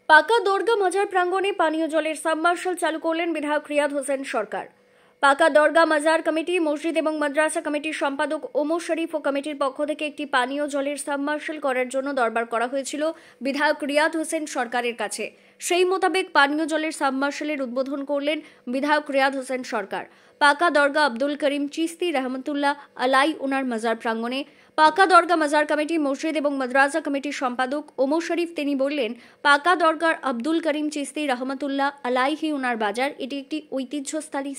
পাকা দরগা মাজার প্রাঙ্গণে পানীয় জলের সাবমার্শাল চালু করলেন বিধায়ক রিয়াদ হোসেন সরকার। পাকা দরগা মাজার কমিটি, মসজিদ এবং মাদ্রাসা কমিটির সম্পাদক ওমর শরীফ ও কমিটির পক্ষ থেকে একটি পানীয় জলের সাবমার্শাল করার জন্য দরবার করা হয়েছিল বিধায়ক রিয়াদ হোসেন সরকারের কাছে। সেই মোতাবেক পানীয় জলের সাবমার্শালের উদ্বোধন করলেন বিধায়ক রিয়াদ হোসেন সরকার। পাকা দরগা আব্দুল করিম চিস্তি রহমতুল্লাহ আলাই ওনার মাজার প্রাঙ্গণে পাকা দরগা মাজার কমিটি, মসজিদ এবং মাদ্রাসা কমিটির সম্পাদক ওমর শরীফ তিনি বললেন, পাকা দরগার আব্দুল করিম চিস্তি রহমতুল্লাহ আলাইহি ওনার বাজার এটি একটি ঐতিহ্যস্থলী।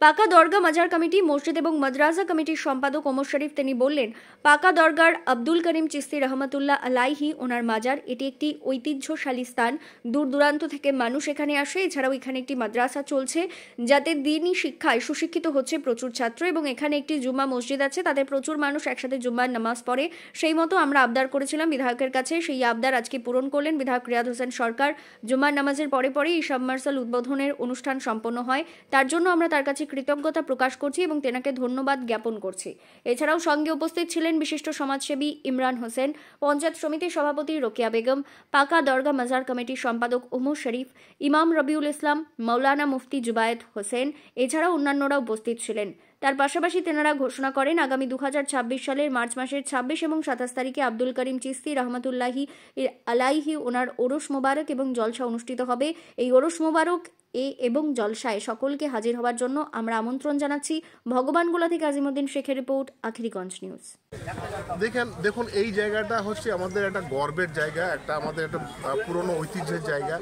পাকা দরগা মাজার কমিটি, মসজিদ এবং মাদ্রাসা কমিটির সম্পাদক ওমর শরীফ তিনি বললেন, পাকা দরগার আব্দুল করিম চিস্তি রহমতুল্লাহ আলাইহি ওনার মাজার এটি একটি ঐতিহ্যশালী স্থান। দূর দূরান্ত থেকে মানুষ এখানে আসে। এছাড়াও এখানে একটি মাদ্রাসা চলছে, যাতে দিনই শিক্ষায় সুশিক্ষিত হচ্ছে প্রচুর ছাত্র, এবং এখানে একটি জুম্মা মসজিদ আছে, তাদের প্রচুর মানুষ একসাথে জুম্মার নামাজ পড়ে। সেই মতো আমরা আবদার করেছিলাম বিধায়কের কাছে, সেই আবদার আজকে পূরণ করলেন বিধায়ক রিয়াদ হোসেন সরকার। জুম্মার নামাজের পরে এই সাবমার্শাল উদ্বোধনের অনুষ্ঠান সম্পন্ন হয়, তার জন্য আমরা তার কাছে কৃতজ্ঞতা প্রকাশ করছি এবং তেনাকে ধন্যবাদ জ্ঞাপন করছি। এছাড়াও সঙ্গে উপস্থিত ছিলেন বিশিষ্ট সমাজসেবী ইমরান হোসেন, পঞ্চায়েত সমিতির সভাপতি রোকেয়া বেগম, পাকা দরগা মাজার কমিটির সম্পাদক ওমর শরীফ, ইমাম রবিউল ইসলাম, মাওলানা মুফতি জুবায়েদ হোসেন, এছাড়াও অন্যান্যরা উপস্থিত ছিলেন। তার পাশাপাশি তেনারা ঘোষণা করেন, আগামী 2026 সালের মার্চ মাসের 26 এবং 27 তারিখে আব্দুল করিম চিস্তি রহমতুল্লাহি আলাইহি ওনার ওরস মোবারক এবং জলসা অনুষ্ঠিত হবে। এই ওরস মোবারক এবং জলসায় সকলকে হাজির হওয়ার জন্য আমরা আমন্ত্রণ জানাচ্ছি। ভগবানগোলা থেকে আজিমউদ্দিন শেখের রিপোর্ট, আখিরিগঞ্জ নিউজ। দেখুন, এই জায়গাটা হচ্ছে আমাদের একটা গর্বের জায়গা, আমাদের একটা পুরনো ঐতিহ্যের জায়গা,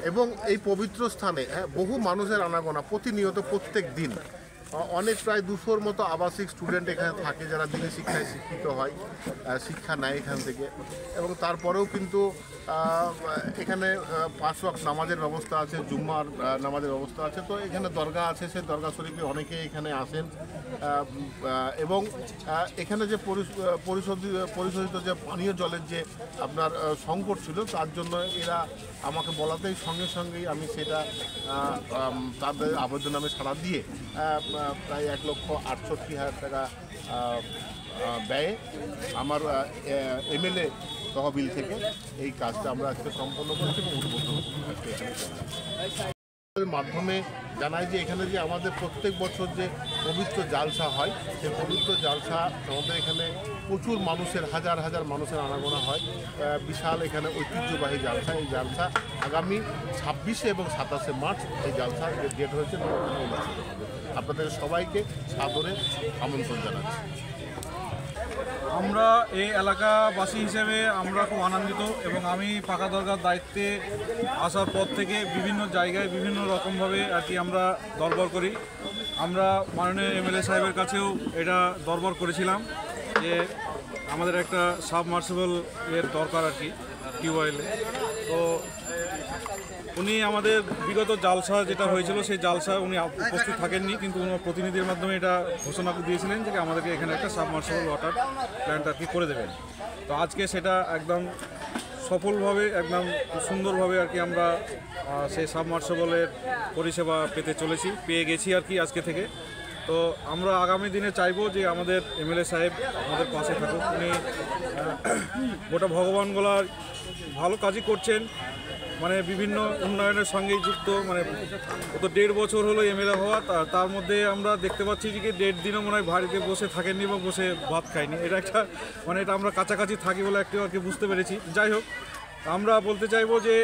এবং এই পবিত্র স্থানে বহু মানুষের আনাগোনা প্রতিনিয়ত, প্রত্যেক দিন। অনেক প্রায় 200-র মতো আবাসিক স্টুডেন্ট এখানে থাকে, যারা দিনে শিক্ষায় শিক্ষিত হয়, শিক্ষা নেয় এখান থেকে। এবং তারপরেও কিন্তু এখানে 5 ওয়াক্ত নামাজের ব্যবস্থা আছে, জুম্মার নামাজের ব্যবস্থা আছে। তো এখানে দরগা আছে, সেই দরগা শরীফে অনেকে এখানে আসেন, এবং এখানে যে পরিশোধিত যে পানীয় জলের যে আপনার সংকট ছিল, তার জন্য এরা আমাকে বলাতেই সঙ্গে সঙ্গেই আমি সেটা তাদের আবেদনামে সাড়া দিয়ে প্রায় 1,68,000 টাকা ব্যয়ে আমার এমএলএ তহবিল থেকে এই কাজটা আমরা আজকে সম্পন্ন করেছি এবং উদ্বোধন আজকে এখানে মাধ্যমে জানাই যে এখানে যে আমাদের প্রত্যেক বছর যে পবিত্র জালসা হয়, সেই পবিত্র জালসা আমাদের এখানে প্রচুর মানুষের, হাজার হাজার মানুষের আনাগোনা হয়। বিশাল এখানে ঐতিহ্যবাহী জালসা। এই জালসা আগামী 26 এবং 27 মার্চ এই জালসা ডেট হয়েছে, অনুষ্ঠিত হবে। আপনাদের সবাইকে সাদরে আমন্ত্রণ জানাচ্ছি। আমরা এই এলাকাবাসী হিসেবে আমরা খুব আনন্দিত, এবং আমি পাকা দরগার দায়িত্বে আসার পর থেকে বিভিন্ন জায়গায় বিভিন্ন রকমভাবে আর কি আমরা দরবার করি। আমরা মাননীয় এমএলএ সাহেবের কাছেও এটা দরবার করেছিলাম যে আমাদের একটা সাবমার্সিবল এর দরকার আর কি, টিউবওয়েলে। তো উনি আমাদের বিগত জালসা যেটা হয়েছিল, সেই জালসা উনি উপস্থিত থাকেননি, কিন্তু উনি প্রতিনিধির মাধ্যমে এটা ঘোষণা দিয়েছিলেন যে আমাদেরকে এখানে একটা সাবমার্সিবল ওয়াটার প্ল্যান্ট আর কি করে দেবেন। তো আজকে সেটা একদম সফলভাবে, একদম সুন্দরভাবে আর কি আমরা সেই সাবমার্সিবলের পরিষেবা পেয়ে গেছি আর কি আজকে থেকে। তো আমরা আগামী দিনে চাইবো যে আমাদের এমএলএ সাহেব আমাদের পাশে থাকুক। উনি গোটা ভগবানগোলার ভালো কাজই করছেন, মানে বিভিন্ন উন্নয়নের সঙ্গেই যুক্ত। মানে গত 1.5 বছর হলো এমএলএ হওয়া, তার মধ্যে আমরা দেখতে পাচ্ছি যে 1.5 দিনও মনে হয় বাড়িতে বসে থাকেননি বা বসে ভাত খায়নি। এটা একটা মানে এটা আমরা কাছাকাছি থাকি বলে একটু আর কি বুঝতে পেরেছি। যাই হোক, আমরা বলতে চাইবো যে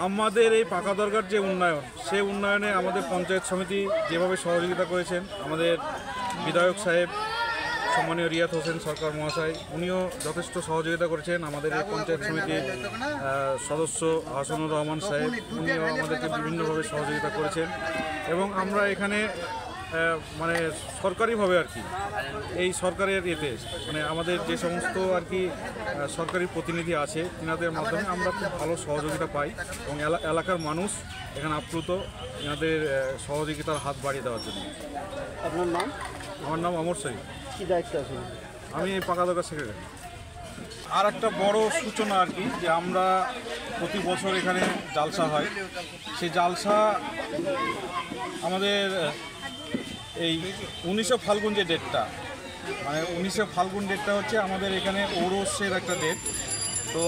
আমাদের এই পাকা দরগার যে উন্নয়ন, সেই উন্নয়নে আমাদের পঞ্চায়েত সমিতি যেভাবে সহযোগিতা করেছেন, আমাদের বিধায়ক সাহেব সম্মানীয় রিয়াদ হোসেন সরকার মহাশয়, উনিও যথেষ্ট সহযোগিতা করেছেন। আমাদের এই পঞ্চায়েত সমিতির সদস্য হাসানুর রহমান সাহেব, উনিও আমাদেরকে বিভিন্নভাবে সহযোগিতা করেছেন। এবং আমরা এখানে মানে সরকারিভাবে আর কি এই সরকারের এতে মানে আমাদের যে সমস্ত আর কি সরকারি প্রতিনিধি আছে, তিনাদের মাধ্যমে আমরা খুব ভালো সহযোগিতা পাই, এবং এলাকার মানুষ এখানে আপ্লুত এনাদের সহযোগিতার হাত বাড়িয়ে দেওয়ার জন্য। আপনার নাম? আমার নাম ওমর শরীফ। কী দায়িত্ব আছে? আমি পাকা দরগা সেক্রেটারি। আর একটা বড় সূচনা আর কি, যে আমরা প্রতি বছর এখানে জালসা হয়। সেই জালসা আমাদের এই 19 ফাল্গুন যে ডেটটা, মানে 19শে ফাল্গুন ডেটটা হচ্ছে আমাদের এখানে ঔরসের একটা ডেট। তো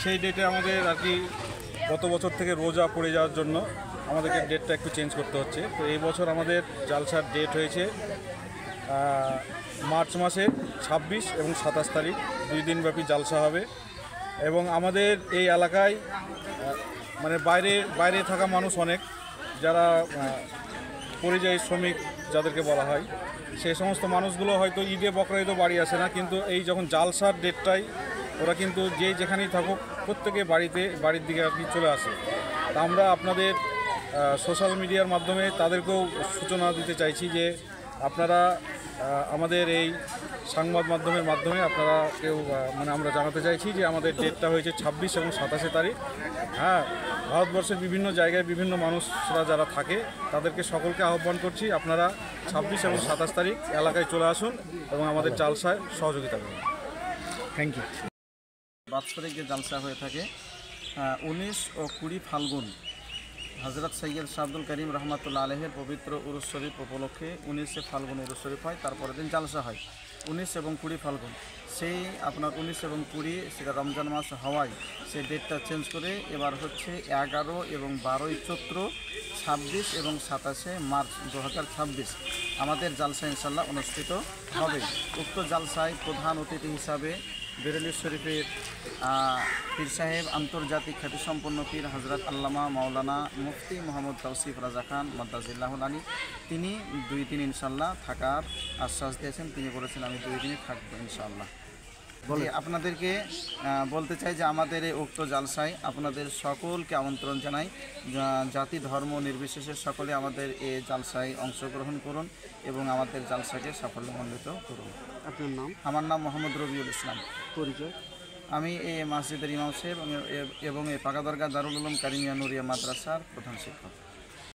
সেই ডেটে আমাদের আর কি গত বছর থেকে রোজা পড়ে যাওয়ার জন্য আমাদেরকে ডেটটা একটু চেঞ্জ করতে হচ্ছে। তো এই বছর আমাদের জালসার ডেট হয়েছে মার্চ মাসের 26 এবং 27 তারিখ, 2 দিনব্যাপী জালসা হবে। এবং আমাদের এই এলাকায় মানে বাইরে থাকা মানুষ অনেক, যারা পরিযায়ী শ্রমিক যাদেরকে বলা হয়, সেই সমস্ত মানুষগুলো হয়তো ঈদে বকরা ঈদও বাড়ি আসে না, কিন্তু এই যখন জালসার ডেটটাই ওরা কিন্তু যেখানেই থাকুক প্রত্যেকে বাড়ির দিকে আর কি চলে আসে। তা আমরা আপনাদের সোশ্যাল মিডিয়ার মাধ্যমে তাদেরকেও সূচনা দিতে চাইছি যে আপনারা আমাদের এই সংবাদ মাধ্যমের মাধ্যমে আপনারা কেউ মানে আমরা জানাতে চাইছি যে আমাদের ডেটটা হয়েছে 26 এবং 27 তারিখ। হ্যাঁ, ভারতবর্ষের বিভিন্ন জায়গায় বিভিন্ন মানুষরা যারা থাকে তাদেরকে সকলকে আহ্বান করছি, আপনারা 26 এবং 27 তারিখ এলাকায় চলে আসুন এবং আমাদের জালসায় সহযোগিতা করুন। Thank you. বাৎসরিক যে জালসা হয়ে থাকে 19 ও 20 ফাল্গুন হজরত সৈয়দ শাহ আব্দুল করিম রহমাতুল্লাহ আলহের পবিত্র উরুস শরীফ উপলক্ষে 19শে ফাল্গুন উরুস শরীফ হয়, তারপরের দিন জালসা হয় 19 এবং 20 ফাল্গুন। সেই আপনার 19 এবং 20 সেটা রমজান মাস হওয়ায় সেই ডেটটা চেঞ্জ করে এবার হচ্ছে 11 এবং 12ই চৈত্র, 26 এবং 27শে মার্চ 2026 আমাদের জালসা ইনশাল্লাহ অনুষ্ঠিত হবে। উক্ত জালসায় প্রধান অতিথি হিসাবে বেরেলি শরীফের পীর সাহেব আন্তর্জাতিক খ্যাতিসম্পন্ন পীর হজরত আল্লামা মাওলানা মুফতি মোহাম্মদ তৌসিফ রাজা খান মাদ্দাজিল্লাহুল আলী, তিনি 2 দিন ইনশাল্লাহ থাকার আশ্বাস দিয়েছেন। তিনি বলেছেন আমি 2 দিনে থাকবো ইনশাল্লাহ। আপনাদেরকে বলতে চাই যে আমাদের এই উক্ত জালসায় আপনাদের সকলকে আমন্ত্রণ জানাই, জাতি ধর্ম নির্বিশেষে সকলে আমাদের এই জালসায় অংশগ্রহণ করুন এবং আমাদের জালসাকে সাফল্যমণ্ডিত করুন। আপনার নাম? আমার নাম মোহাম্মদ রবিউল ইসলাম। পরিচয়? আমি এই মসজিদের ইমাম সাহেব এবং এই পাকা দরগা দারুল উলুম কারিমিয়া নুরিয়া মাদ্রাসার প্রধান শিক্ষক।